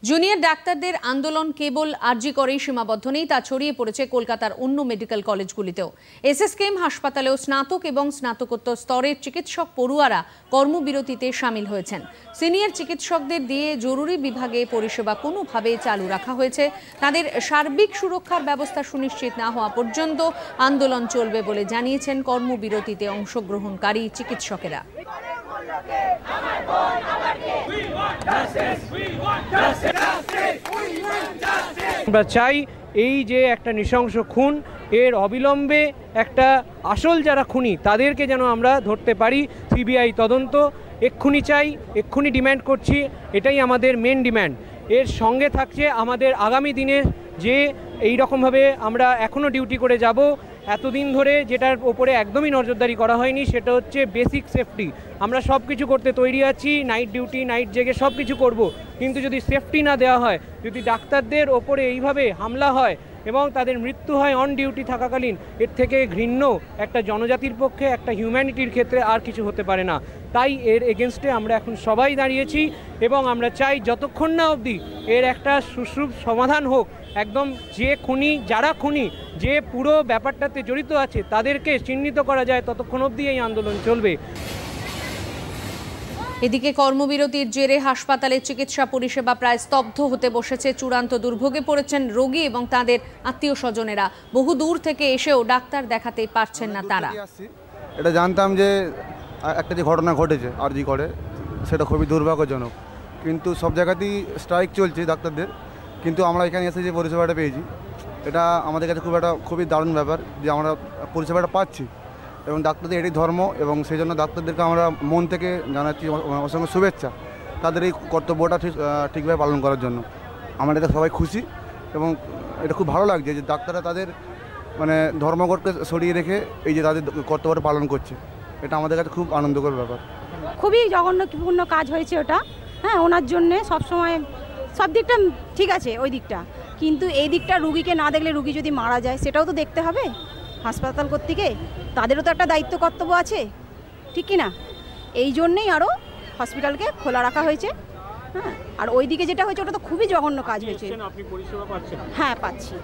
Junior ডাক্তারদের আন্দোলন কেবল আরজি করেই সীমাবদ্ধ নেই, তা ছড়িয়ে পড়েছে কলকাতার অন্য মেডিকেল কলেজগুলিতেও। এসএসকেএম হাসপাতালেও স্নাতক এবং স্নাতকোত্তর স্তরের চিকিৎসক পড়ুয়ারা কর্মবিরতিতে সামিল হয়েছেন। সিনিয়র চিকিৎসকদের দিয়ে জরুরি বিভাগে পরিষেবা কোনোভাবে চালু রাখা হয়েছে। তাদের সার্বিক সুরক্ষার ব্যবস্থা সুনিশ্চিত না হওয়া পর্যন্ত আন্দোলন চলবে বলে জানিয়েছেন কর্মবিরতিতে অংশগ্রহণকারী চিকিৎসকেরা। আমরা চাই এই যে একটা নৃশংস খুন, এর অবিলম্বে একটা আসল যারা খুনি তাদেরকে যেন আমরা ধরতে পারি। সিবিআই তদন্ত এক্ষুনি চাই, এক্ষুনি ডিম্যান্ড করছি, এটাই আমাদের মেন ডিম্যান্ড। এর সঙ্গে থাকছে আমাদের আগামী দিনে যে এই রকমভাবে আমরা এখনও ডিউটি করে যাব, এতদিন ধরে যেটার ওপরে একদমই নজরদারি করা হয়নি সেটা হচ্ছে বেসিক সেফটি। আমরা সব কিছু করতে তৈরি আছি, নাইট ডিউটি, নাইট জেগে সব কিছু করব, কিন্তু যদি সেফটি না দেওয়া হয়, যদি ডাক্তারদের ওপরে এইভাবে হামলা হয় এবং তাদের মৃত্যু হয় অন ডিউটি থাকাকালীন, এর থেকে ঘৃণ্য একটা জনজাতির পক্ষে, একটা হিউম্যানিটির ক্ষেত্রে আর কিছু হতে পারে না। তাই এর এগেনস্টে আমরা এখন সবাই দাঁড়িয়েছি এবং আমরা চাই যতক্ষণ না অবধি এর একটা সুশ্রুত সমাধান হোক, একদম যে খুনি, যারা খুনি, যে পুরো ব্যাপারটাতে জড়িত আছে তাদেরকে চিহ্নিত করা যায়, ততক্ষণ অবধি এই আন্দোলন চলবে। এদিকে কর্মবিরতির জেরে হাসপাতালে চিকিৎসা পরিষেবা প্রায় স্তব্ধ হতে বসেছে। চূড়ান্ত দুর্ভোগে পড়েছেন রোগী এবং তাদের আত্মীয় স্বজনেরা। বহু দূর থেকে এসেও ডাক্তার দেখাতে পারছেন না তারা। এটা জানতাম যে একটা যে ঘটনা ঘটেছে আরজি করে, সেটা খুবই দুর্ভাগ্যজনক, কিন্তু সব জায়গাতেই স্ট্রাইক চলছে ডাক্তারদের, কিন্তু আমরা এখানে এসে যে পরিষেবাটা পেয়েছি এটা আমাদের কাছে খুবই দারুণ ব্যাপার যে আমরা পরিষেবাটা পাচ্ছি এবং ডাক্তারদের এটাই ধর্ম, এবং সেই জন্য ডাক্তারদেরকে আমরা মন থেকে জানাচ্ছি অসংখ্য শুভেচ্ছা তাদের এই কর্তব্যটা ঠিকভাবে পালন করার জন্য। আমরা এটা সবাই খুশি এবং এটা খুব ভালো লাগছে যে ডাক্তাররা তাদের ধর্মঘটকে সরিয়ে রেখে এই যে তাদের কর্তব্যটা পালন করছে, এটা আমাদের কাছে খুব আনন্দকর ব্যাপার। খুবই জঘন্যপূর্ণ কাজ হয়েছে ওটা। হ্যাঁ, ওনার জন্যে সবসময় সব দিকটা ঠিক আছে ওই দিকটা, কিন্তু এই দিকটা রুগীকে না দেখলে রুগী যদি মারা যায় সেটাও তো দেখতে হবে হাসপাতাল কর্তৃকে, তাদেরও তো একটা দায়িত্ব কর্তব্য আছে, ঠিক কি না? এই জন্যেই আরও হসপিটালকে খোলা রাখা হয়েছে। হ্যাঁ, আর ওই দিকে যেটা হয়েছে ওটা তো খুবই জঘন্য কাজ হয়েছে। আপনি পরিষেবা পাচ্ছেন? হ্যাঁ, পাচ্ছি।